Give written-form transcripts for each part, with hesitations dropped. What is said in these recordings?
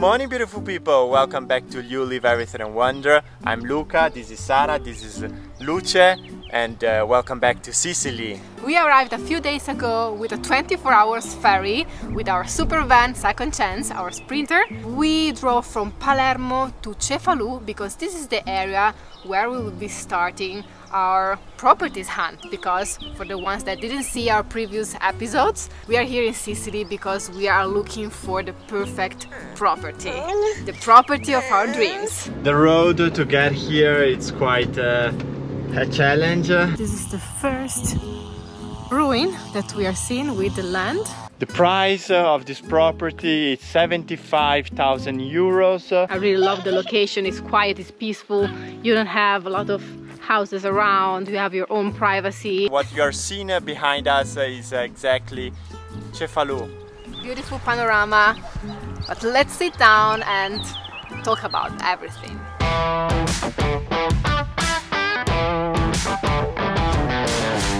morning, beautiful people. Welcome back to You Live Everything and Wonder. I'm Luca, this is Sara, this is Luce, and welcome back to Sicily. We arrived a few days ago with a 24 hours ferry with our super van Second Chance, our sprinter. We drove from Palermo to Cefalù because this is the area where we will be starting our properties hunt, because for the ones that didn't see our previous episodes, we are here in Sicily because we are looking for the perfect property, the property of our dreams. The road to get here, it's quite a challenge. This is the first ruin that we are seeing with the land. The price of this property is 75,000 euros. I really love the location. It's quiet, it's peaceful. You don't have a lot of houses around. You have your own privacy. What you are seeing behind us is exactly Cefalù. Beautiful panorama. But let's sit down and talk about everything.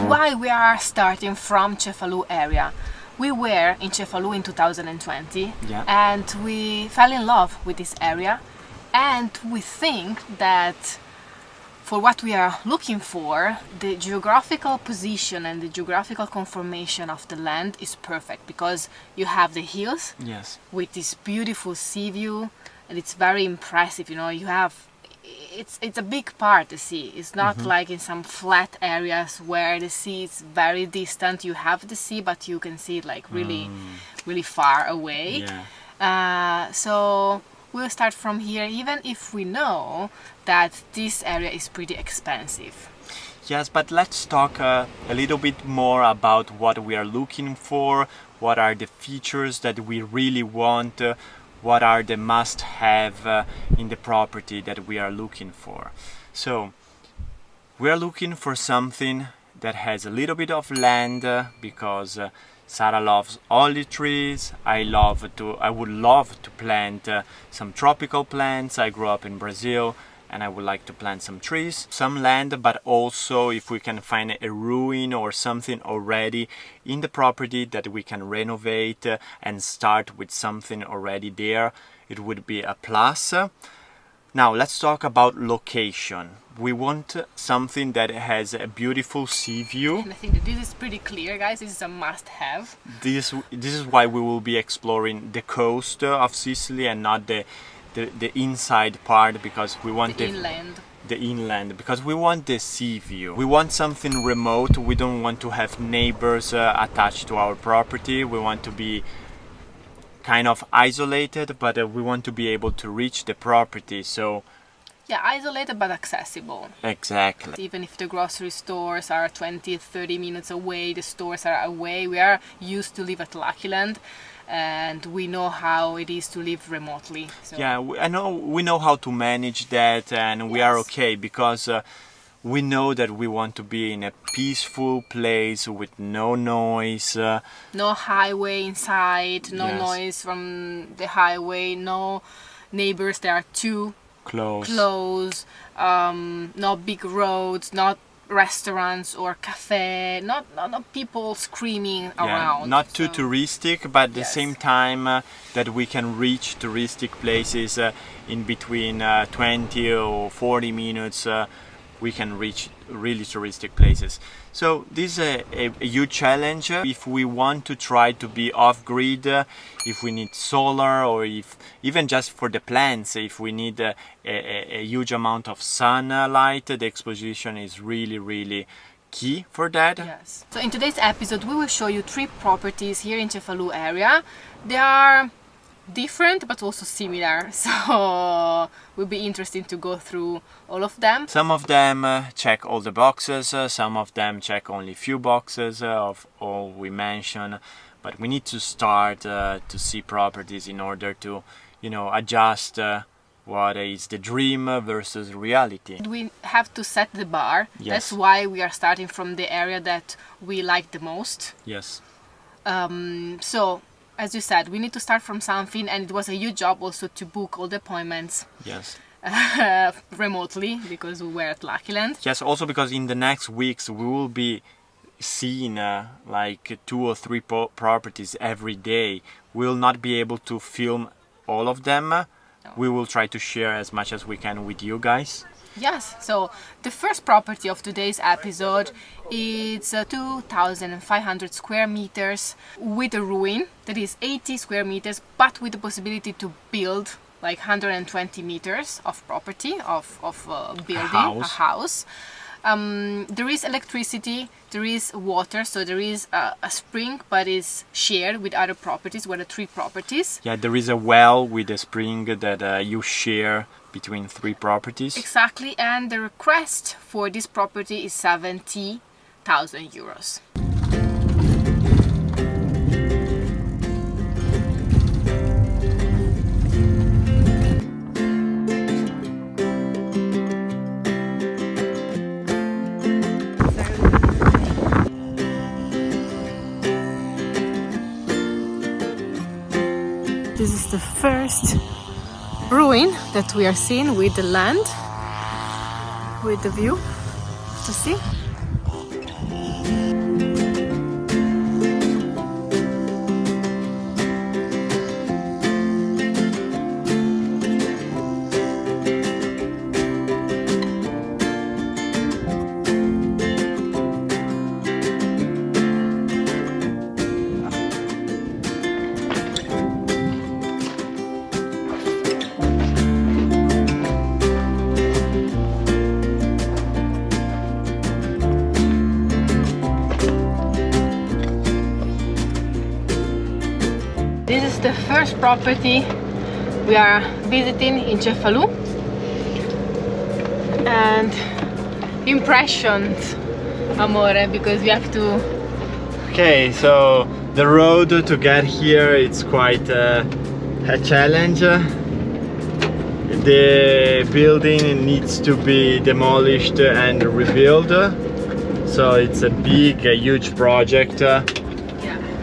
Why we are starting from Cefalù area? We were in Cefalù in 2020 and we fell in love with this area, and we think that for what we are looking for, the geographical position and the geographical conformation of the land is perfect, because you have the hills with this beautiful sea view, and it's very impressive. You know, you have it's a big part, the sea. It's not like in some flat areas where the sea is very distant. You have the sea, but you can see it like really far away. So we'll start from here, even if we know that this area is pretty expensive. Yes, but let's talk a little bit more about what we are looking for, what are the features that we really want, what are the must-have in the property that we are looking for. So we are looking for something that has a little bit of land, because Sara loves all the trees. I would love to plant some tropical plants. I grew up in Brazil and I would like to plant some trees, some land, but also if we can find a ruin or something already in the property that we can renovate and start with something already there, it would be a plus. Now let's talk about location. We want something that has a beautiful sea view. And I think that this is pretty clear, guys. This is a must-have. This is why we will be exploring the coast of Sicily and not the inside part, because we want the inland, because we want the sea view. We want something remote. We don't want to have neighbors attached to our property. We want to be kind of isolated, but we want to be able to reach the property. So yeah, isolated but accessible. Exactly. Even if the grocery stores are 20-30 minutes away, the stores are away. We are used to live at Luckyland, and we know how it is to live remotely. So. Yeah, we know how to manage that, and we are okay, because we know that we want to be in a peaceful place with no noise. No highway inside, no noise from the highway, no neighbors that are too close, no big roads, not restaurants or cafe, not people screaming around. Not too touristic, but at the same time that we can reach touristic places in between 20 or 40 minutes. We can reach really touristic places. So this is a huge challenge. If we want to try to be off-grid, if we need solar, or if even just for the plants, if we need a huge amount of sunlight, the exposition is really key for that. Yes. So in today's episode we will show you 3 properties here in Cefalù area. They are different but also similar, so will be interesting to go through all of them. Some of them check all the boxes, some of them check only few boxes of all we mentioned, but we need to start to see properties in order to, you know, adjust what is the dream versus reality. We have to set the bar. That's why we are starting from the area that we like the most. So as you said, we need to start from something, and it was a huge job also to book all the appointments remotely, because we were at Luckyland. Yes, also because in the next weeks we will be seeing like 2 or 3 properties every day. We will not be able to film all of them. No. We will try to share as much as we can with you guys. Yes, so the first property of today's episode is 2,500 square meters with a ruin that is 80 square meters, but with the possibility to build like 120 meters of property, of building, a house. There is electricity, there is water, so there is a spring, but is shared with other properties, with the 3 properties. Yeah, there is a well with a spring that you share between 3 properties. Exactly, and the request for this property is 70,000 euros. This is the first ruin that we are seeing with the land, with the view to see. This is the first property we are visiting in Cefalù, and impressions, amore, because we have to... Okay, so the road to get here, it's quite a challenge. The building needs to be demolished and rebuilt, so it's a huge project.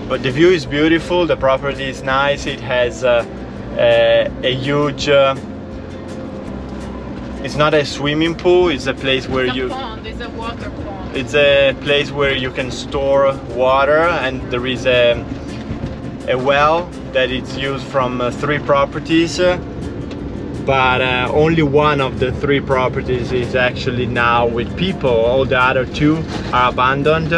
But the view is beautiful, the property is nice, it has a huge... it's not a swimming pool, it's a place where It's a pond, it's a water pond. It's a place where you can store water, and there is a well that is used from 3 properties, but only one of the 3 properties is actually now with people. All the other 2 are abandoned.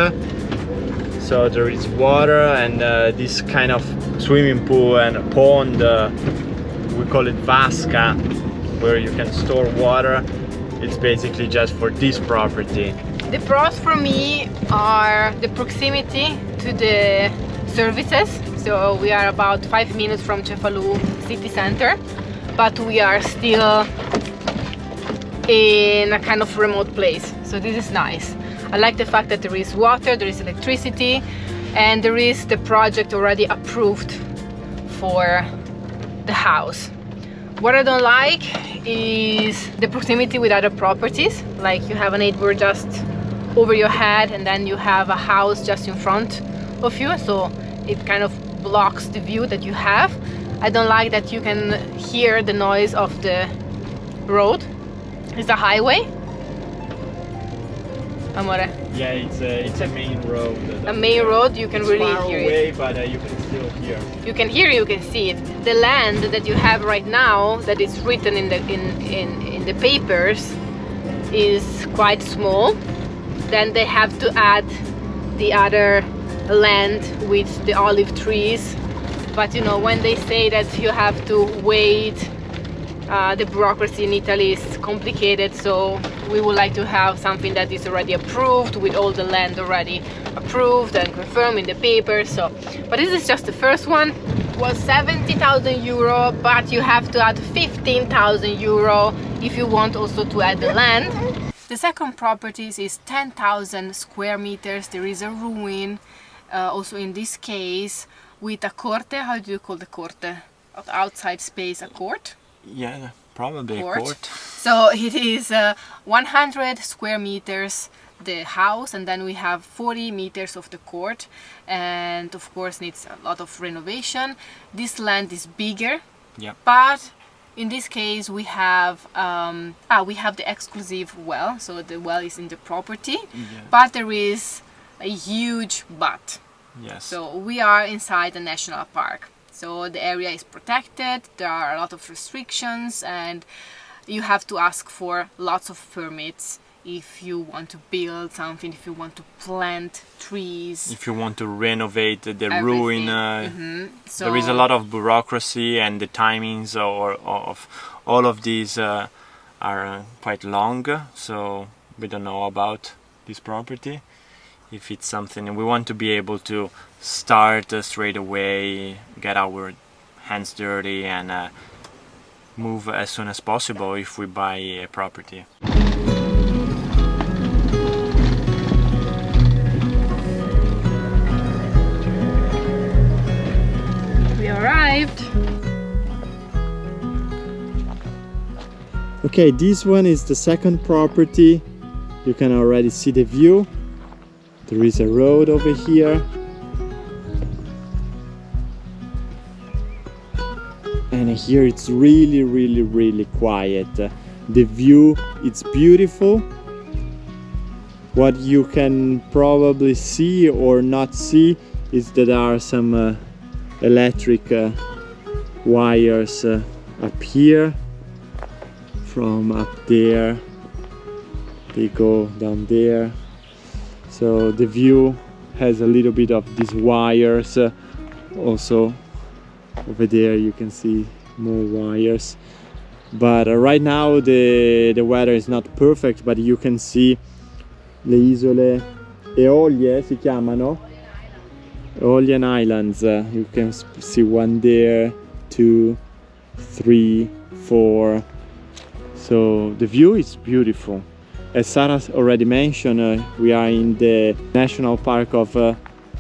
So there is water and this kind of swimming pool and a pond, we call it vasca, where you can store water. It's basically just for this property. The pros for me are the proximity to the services. So we are about 5 minutes from Cefalù city center, but we are still in a kind of remote place. So this is nice. I like the fact that there is water, there is electricity, and there is the project already approved for the house. What I don't like is the proximity with other properties, like you have a neighbor just over your head and then you have a house just in front of you, so it kind of blocks the view that you have. I don't like that you can hear the noise of the road. It's a highway. Amore. Yeah, it's a main road. A main road, you can really far hear away, it. But you can still hear. You can hear, you can see it. The land that you have right now, that is written in the papers, is quite small. Then they have to add the other land with the olive trees. But you know, when they say that you have to wait, the bureaucracy in Italy is complicated, so we would like to have something that is already approved, with all the land already approved and confirmed in the papers. So, but this is just the first one. It was 70,000 euro, but you have to add 15,000 euro if you want also to add the land. The second property is 10,000 square meters. There is a ruin, also in this case, with a corte. How do you call the corte? Outside space, a court? Yeah, probably a court. So it is 100 square meters the house, and then we have 40 meters of the court, and of course needs a lot of renovation. This land is bigger, yeah, but in this case we have the exclusive well, so the well is in the property, yeah, but there is a huge but. Yes. So we are inside the national park. So the area is protected, there are a lot of restrictions, and you have to ask for lots of permits if you want to build something, if you want to plant trees, if you want to renovate the everything. ruin. So there is a lot of bureaucracy, and the timings of all of these are quite long, so we don't know about this property. If it's something we want to be able to start straight away, get our hands dirty, and move as soon as possible if we buy a property. we arrived. Okay, this one is the second property. You can already see the view. There is a road over here. And here it's really quiet. The view, it's beautiful. What you can probably see or not see is that there are some electric wires up here. From up there, they go down there. So the view has a little bit of these wires. Also over there you can see more wires. But right now the weather is not perfect, but you can see le isole Eolie si chiamano. Aeolian Islands. You can see one there, 2, 3, 4. So the view is beautiful. As Sara already mentioned, we are in the National Park of Le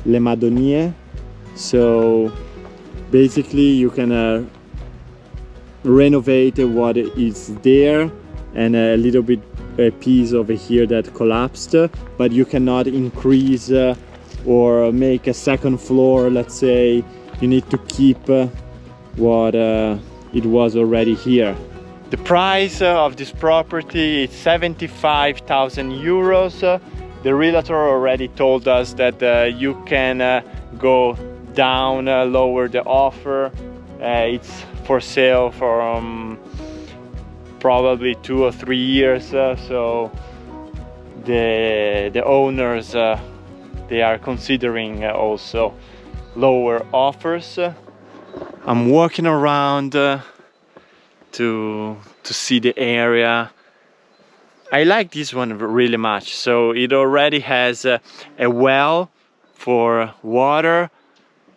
Madonie. So basically you can renovate what is there, and a little bit a piece over here that collapsed, but you cannot increase or make a second floor. Let's say you need to keep what it was already here. The price of this property is 75,000 euros. The realtor already told us that you can go down, lower the offer. It's for sale for probably 2 or 3 years. So the owners they are considering also lower offers. I'm walking around to see the area. I like this one really much. So it already has a well for water.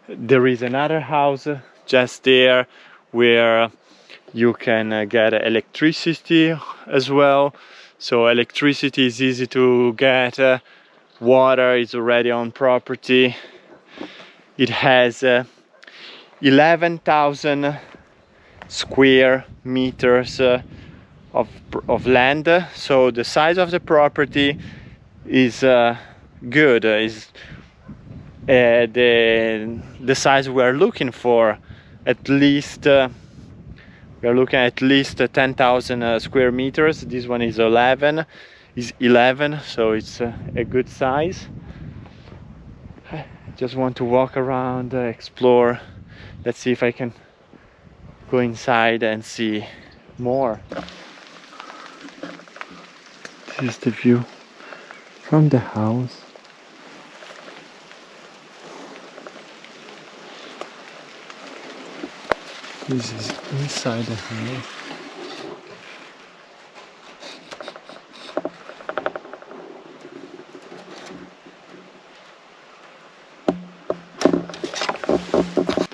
There is another house just there where you can get electricity as well. So electricity is easy to get. Water is already on property. It has 11,000 square meters of land. So the size of the property is good. Is the size we are looking for. At least we are looking at least 10,000 square meters. This one is 11, so it's a good size. I just want to walk around, explore. Let's see if I can go inside and see more. This is the view from the house. This is inside the house.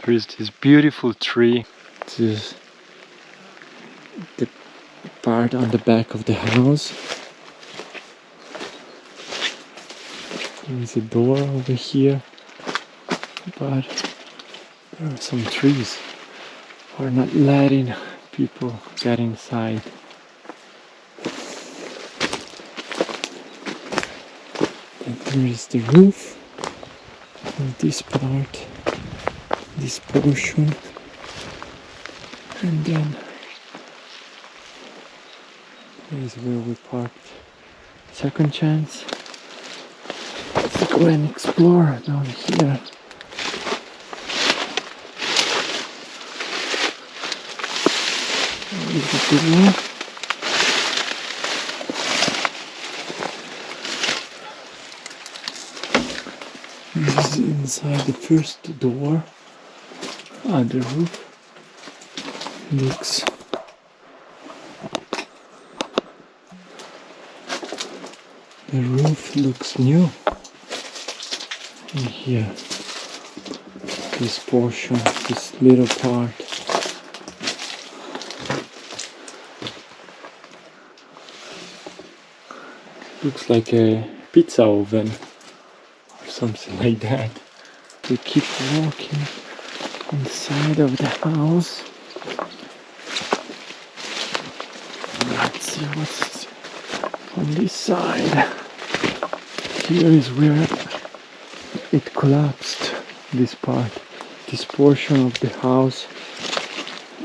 There is this beautiful tree. This is the part on the back of the house. There is a door over here, but there are some trees. We're not letting people get inside. And there is the roof of this part, this portion, and then there is where we parked. Second chance. Let's go and explore down here. This is inside the first door. The roof looks new. And here, this portion, this little part. Looks like a pizza oven or something like that. We keep walking inside of the house. Let's see what's on this side. Here is where it collapsed, this part. This portion of the house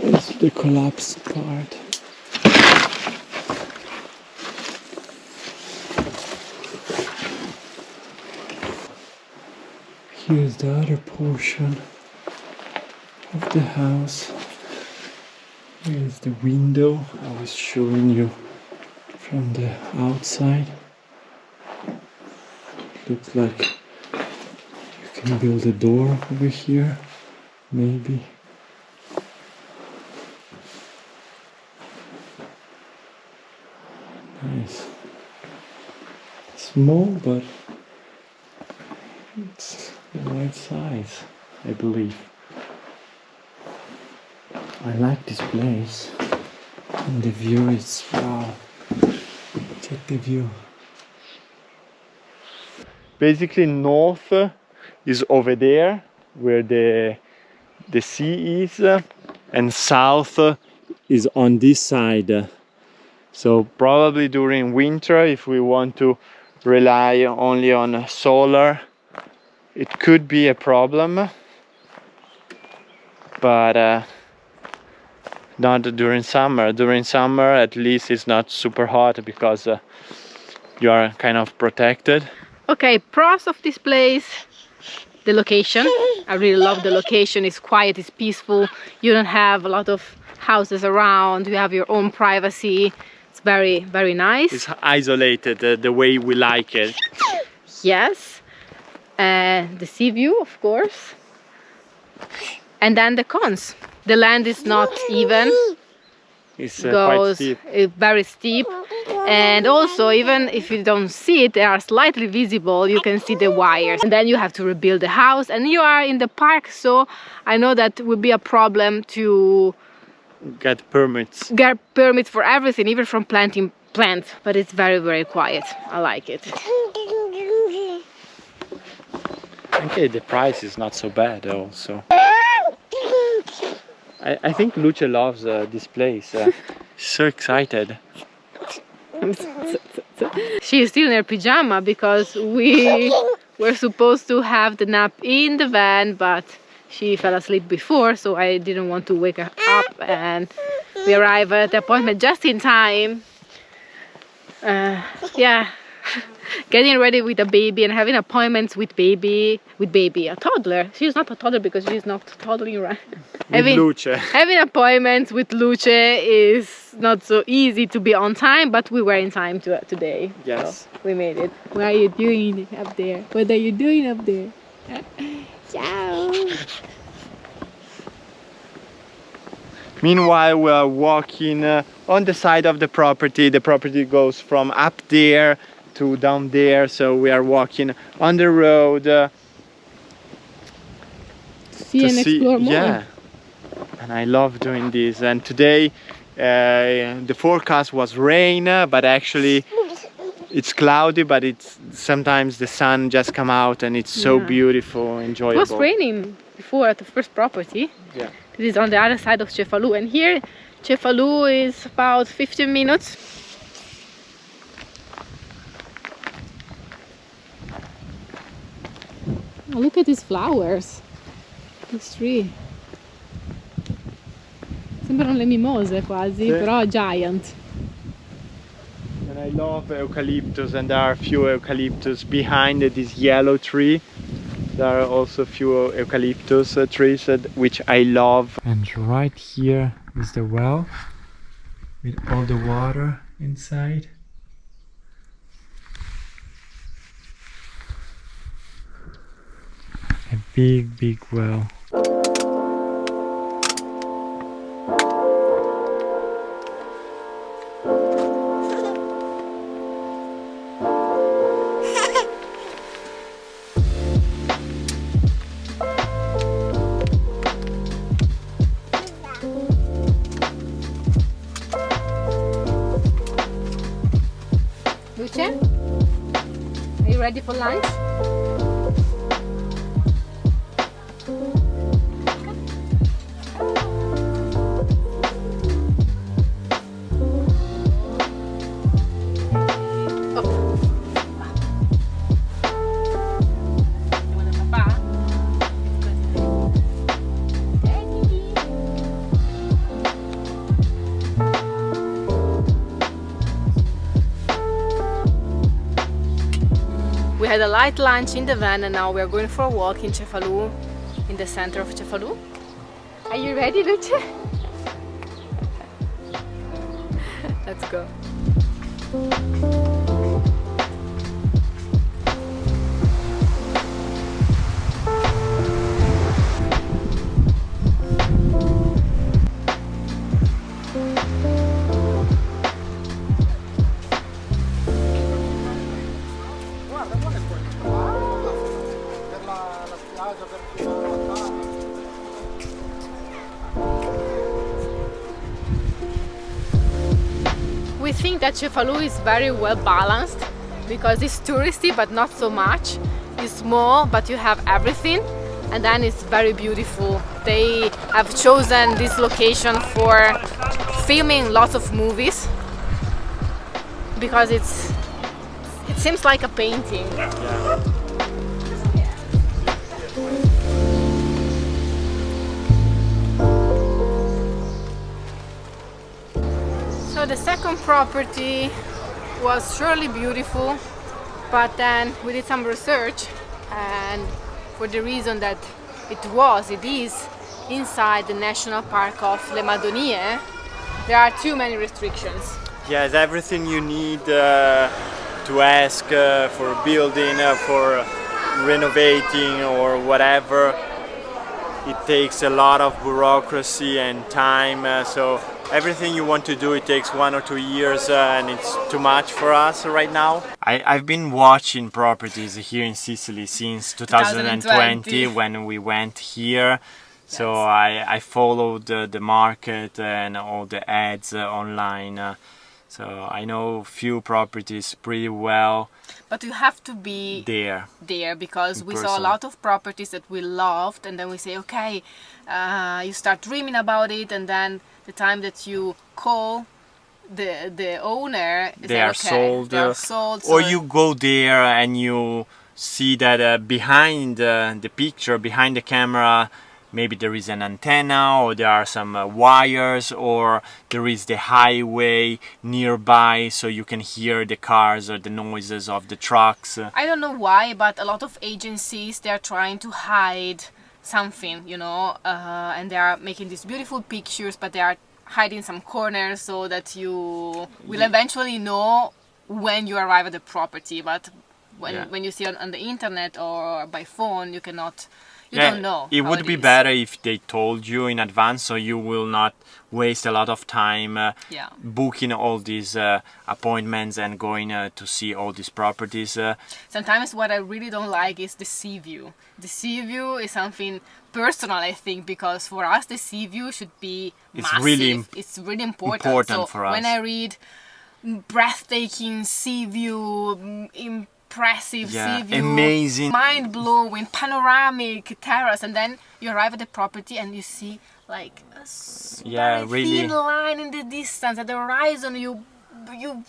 is the collapsed part. Here's the other portion of the house. Here's the window I was showing you from the outside. Looks like you can build a door over here, maybe. Nice. Small, but it's the right size, I believe. I like this place. And the view is wow. Check the view. Basically north is over there where the sea is, and south is on this side. So probably during winter, if we want to rely only on solar, it could be a problem, but not during summer. During summer at least it's not super hot because you are kind of protected. Okay, pros of this place: the location. I really love the location. It's quiet, it's peaceful. You don't have a lot of houses around. You have your own privacy. It's very, very nice. It's isolated the way we like it. Yes. The sea view, of course. And then the cons. The land is not even. It's quite steep. Very steep. And also, even if you don't see it, they are slightly visible. You can see the wires. And then you have to rebuild the house. And you are in the park, so I know that would be a problem to get permits. Get permits for everything, even from planting plants. But it's very, very quiet. I like it. Okay, the price is not so bad also. I think Luce loves this place. She's so excited. She is still in her pyjama because we were supposed to have the nap in the van, but she fell asleep before, so I didn't want to wake her up, and we arrived at the appointment just in time. Yeah. Getting ready with a baby and having appointments with a toddler. She's not a toddler because she's not toddling, right? Having appointments with Luce is not so easy to be on time, but we were in time today. Yes. So we made it. What are you doing up there? What are you doing up there? Ciao. Meanwhile, we are walking on the side of the property. The property goes from up there to down there, so we are walking on the road to explore more. Yeah, and I love doing this. And today the forecast was rain, but actually it's cloudy, but it's sometimes the sun just come out and it's so beautiful, enjoyable. It was raining before at the first property. Yeah, this is on the other side of Cefalù, and here Cefalù is about 15 minutes. Oh, look at these flowers, this tree. Sembrano le mimose quasi, però giant. And I love eucalyptus, and there are a few eucalyptus behind this yellow tree. There are also a few eucalyptus trees which I love. And right here is the well. with all the water inside. A big well. Luce, are you ready for lunch? We had a light lunch in the van and now we are going for a walk in Cefalù, in the center of Cefalù. Are you ready, Luce? Let's go. We think that Cefalù is very well balanced because it's touristy but not so much. It's small but you have everything, and then it's very beautiful. They have chosen this location for filming lots of movies because it seems like a painting. Yeah. So the second property was surely beautiful, but then we did some research, and for the reason that it is inside the National Park of Le Madonie, there are too many restrictions. Yes, everything you need to ask for building, for renovating or whatever, it takes a lot of bureaucracy and time, so everything you want to do, it takes 1 or 2 years, and it's too much for us right now. I've been watching properties here in Sicily since 2020 when we went here. So yes. I followed the market and all the ads online. So I know few properties pretty well. But you have to be there because we saw a lot of properties that we loved, and then we say, okay, you start dreaming about it, and then the time that you call the owner, they are sold. So or you go there and you see that behind the picture, behind the camera, maybe there is an antenna, or there are some wires, or there is the highway nearby, so you can hear the cars or the noises of the trucks. I don't know why, but a lot of agencies, they're trying to hide something, you know, and they are making these beautiful pictures, but they are hiding some corners so that you will eventually know when you arrive at the property. But when you see on the internet or by phone, you cannot. You don't know. It would be better if they told you in advance, so you will not waste a lot of time booking all these appointments and going to see all these properties. Sometimes what I really don't like is the sea view. The sea view is something personal, I think, because for us the sea view should be massive. It's really important. So for us. When I read breathtaking sea view, impressive sea view, amazing, mind-blowing, panoramic terrace, and then you arrive at the property and you see like a very thin line in the distance. At the horizon you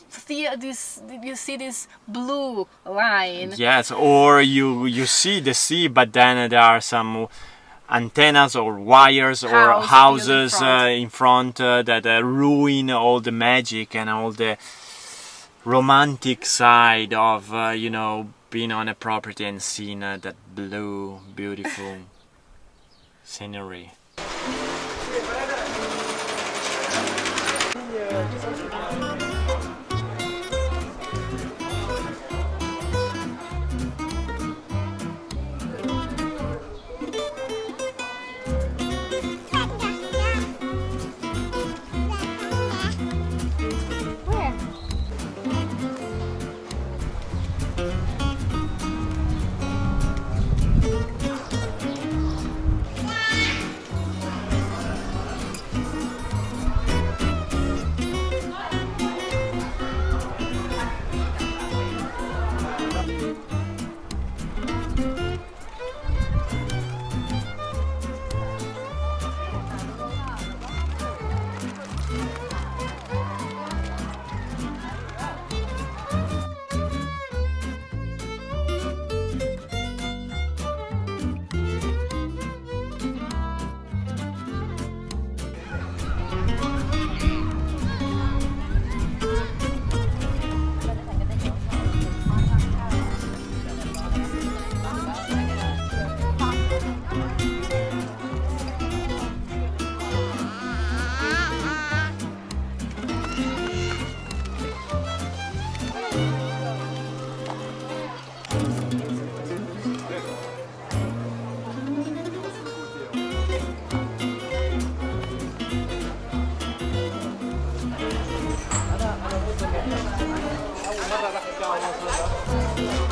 see this blue line. Yes, or you see the sea, but then there are some antennas or wires or houses in front that ruin all the magic and all the romantic side of you know, being on a property and seeing that blue, beautiful scenery.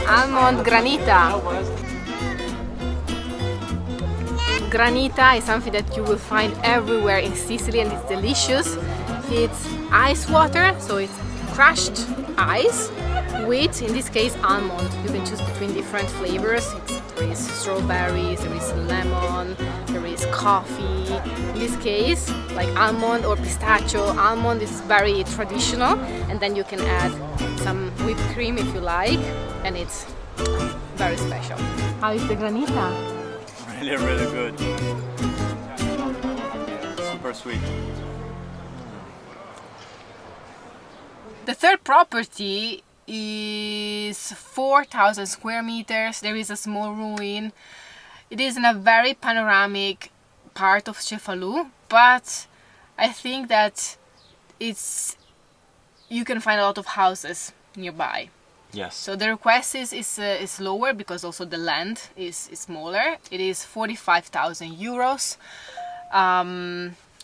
Almond granita. Granita is something that you will find everywhere in Sicily and it's delicious. It's ice water, so it's crushed ice with, in this case, almond. You can choose between different flavors. There is strawberries, there is lemon, there is coffee. In this case, like almond or pistachio, almond is very traditional, and then you can add some whipped cream if you like, and it's very special. How is the granita? Really, really good. Super sweet. The third property is 4,000 square meters. There is a small ruin. It is in a very panoramic part of Cefalù, but I think that you can find a lot of houses nearby. Yes. So the request is lower because also the land is smaller. It is 45,000 euros.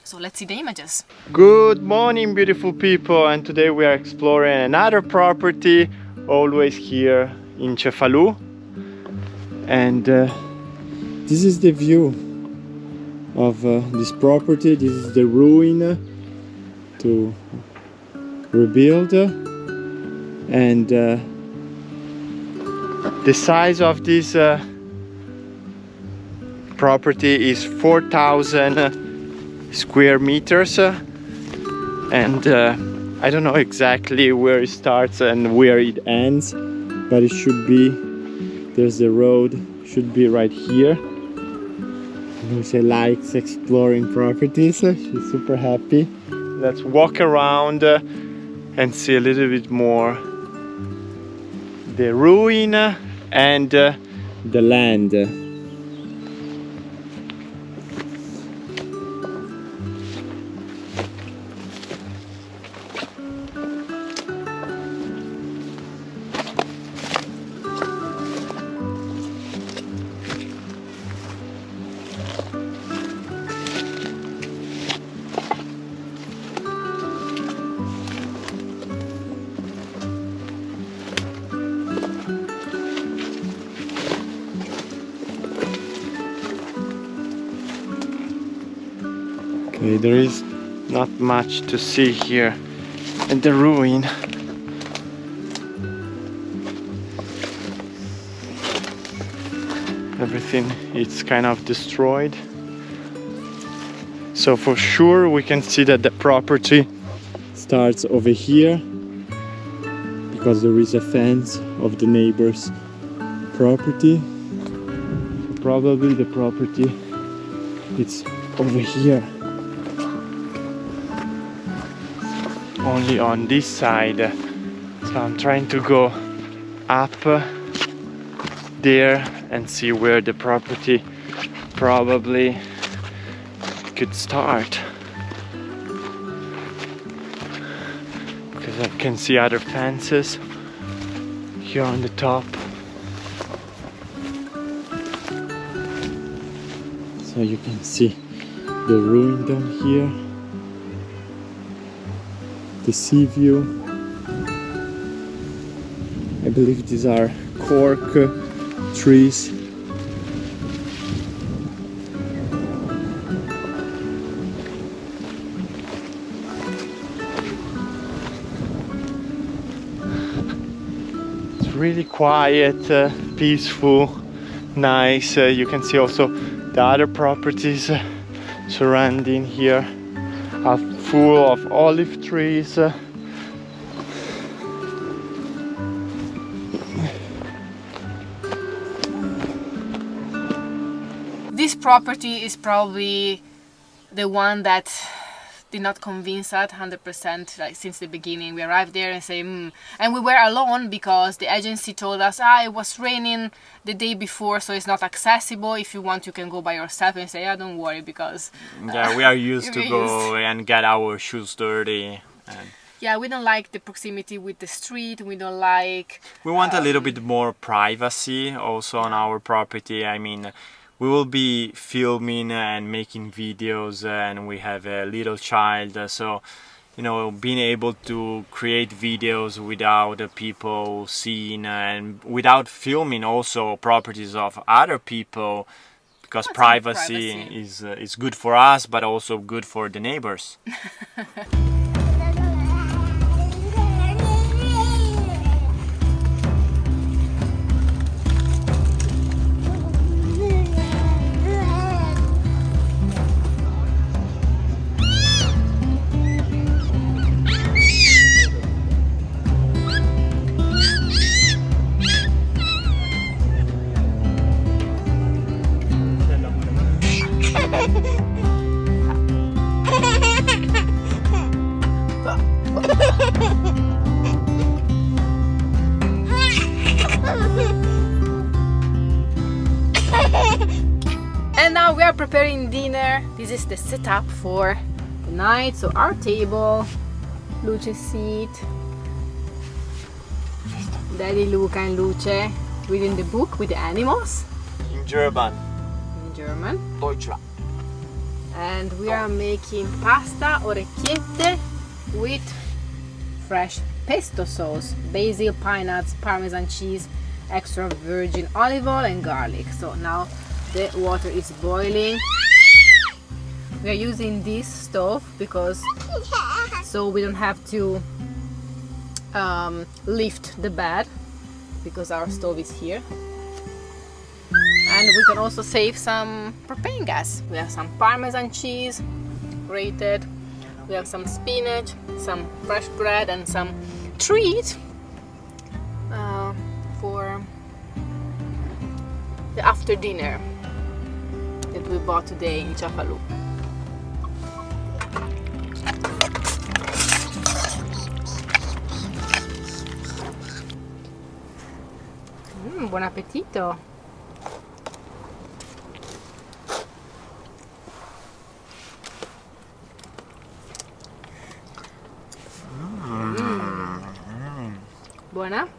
So let's see the images. Good morning, beautiful people, and today we are exploring another property, always here in Cefalù. And this is the view of this property. This is the ruin to rebuild, and the size of this property is 4,000 square meters, and I don't know exactly where it starts and where it ends, but it should be, there's the road, should be right here. Luce likes exploring properties, she's super happy. Let's walk around and see a little bit more the ruin and the land. Okay, there is not much to see here in the ruin. Everything is kind of destroyed. So for sure we can see that the property starts over here because there is a fence of the neighbor's property. Probably the property it's over here. Only on this side, so I'm trying to go up there and see where the property probably could start. can see other fences here on the top. So you can see the ruin down here, the sea view. I believe these are cork trees. It's really quiet, peaceful, nice. You can see also the other properties surrounding here are full of olive trees. This property is probably the one that did not convince us 100%, like since the beginning. We arrived there and say, and we were alone because the agency told us, it was raining the day before, so it's not accessible. If you want, you can go by yourself, and say, don't worry, because yeah, we are used to go and get our shoes dirty. And yeah, we don't like the proximity with the street. We don't like. We want a little bit more privacy also on our property. I mean, we will be filming and making videos, and we have a little child, so you know, being able to create videos without people seeing and without filming also properties of other people, because privacy is good for us, but also good for the neighbors. And now we are preparing dinner. This is the setup for the night. So our table, Luce's seat, Daddy Luca and Luce reading the book with the animals. In German. In German. Deutschland. And we are making pasta orecchiette with fresh pesto sauce, basil, pine nuts, parmesan cheese, extra virgin olive oil and garlic. So now the water is boiling. We are using this stove because so we don't have to lift the bed, because our stove is here. And we can also save some propane gas. We have some parmesan cheese grated, we have some spinach, some fresh bread and some treat for the after dinner that we bought today in Cefalù. Buon appetito! Buona?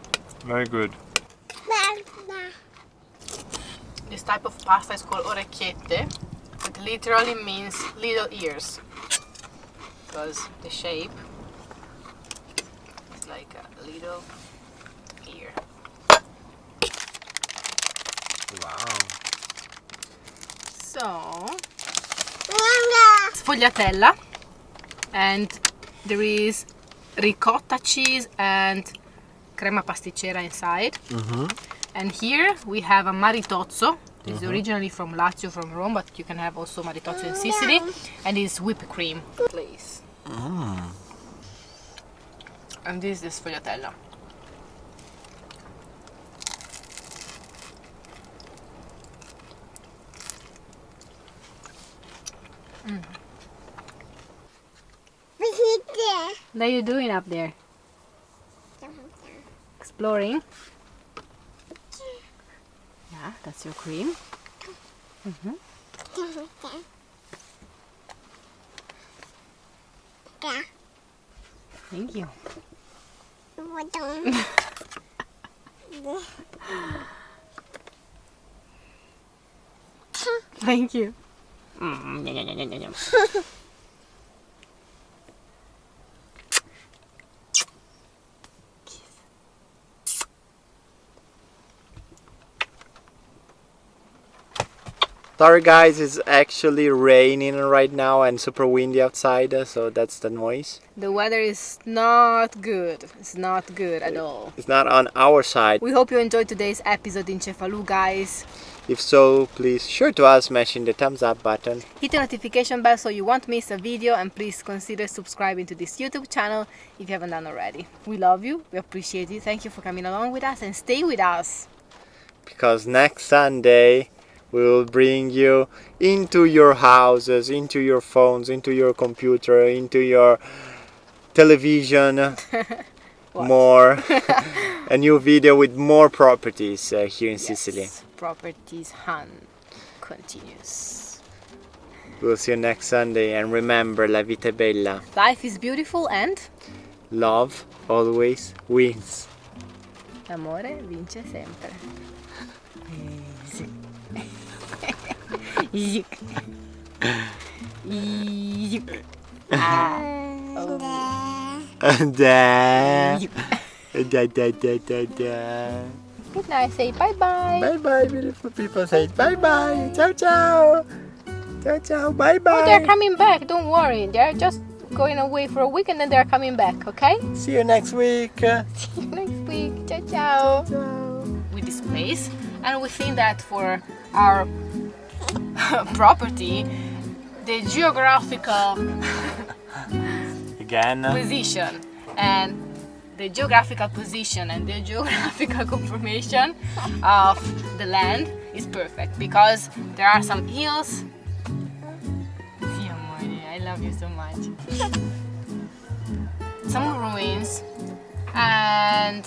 Very good. This type of pasta is called orecchiette. It literally means little ears, because the shape is like a little ear. Wow. So, sfogliatella, and there is ricotta cheese and crema pasticcera inside. And here we have a maritozzo. This is originally from Lazio, from Rome, but you can have also maritozzo in Sicily, and it's whipped cream. Please. And this is the sfogliatella. What are you doing up there? Exploring? Yeah, that's your cream. Thank you. Thank you. Sorry guys, it's actually raining right now and super windy outside, so that's the noise. The weather is not good. It's not good at all. It's not on our side. We hope you enjoyed today's episode in Cefalù, guys. If so, please sure to us smashing the thumbs up button. Hit the notification bell so you won't miss a video, and please consider subscribing to this YouTube channel if you haven't done already. We love you, we appreciate you, thank you for coming along with us, and stay with us. Because next Sunday we will bring you into your houses, into your phones, into your computer, into your television. More a new video with more properties here in Sicily. Properties hunt continues. We'll see you next Sunday, and remember, la vita è bella. Life is beautiful and love always wins. l'amore vince sempre. Good night, say bye bye. Bye bye, beautiful people. Say bye bye. Ciao ciao. Ciao ciao. Bye bye. Oh, they're coming back, don't worry. They're just going away for a week and then they're coming back, okay? See you next week. See you next week. Ciao ciao. Ciao. With this place, and we think that for our property, the geographical position and the geographical confirmation of the land is perfect, because there are some hills. Sì, amore, I love you so much. Some ruins and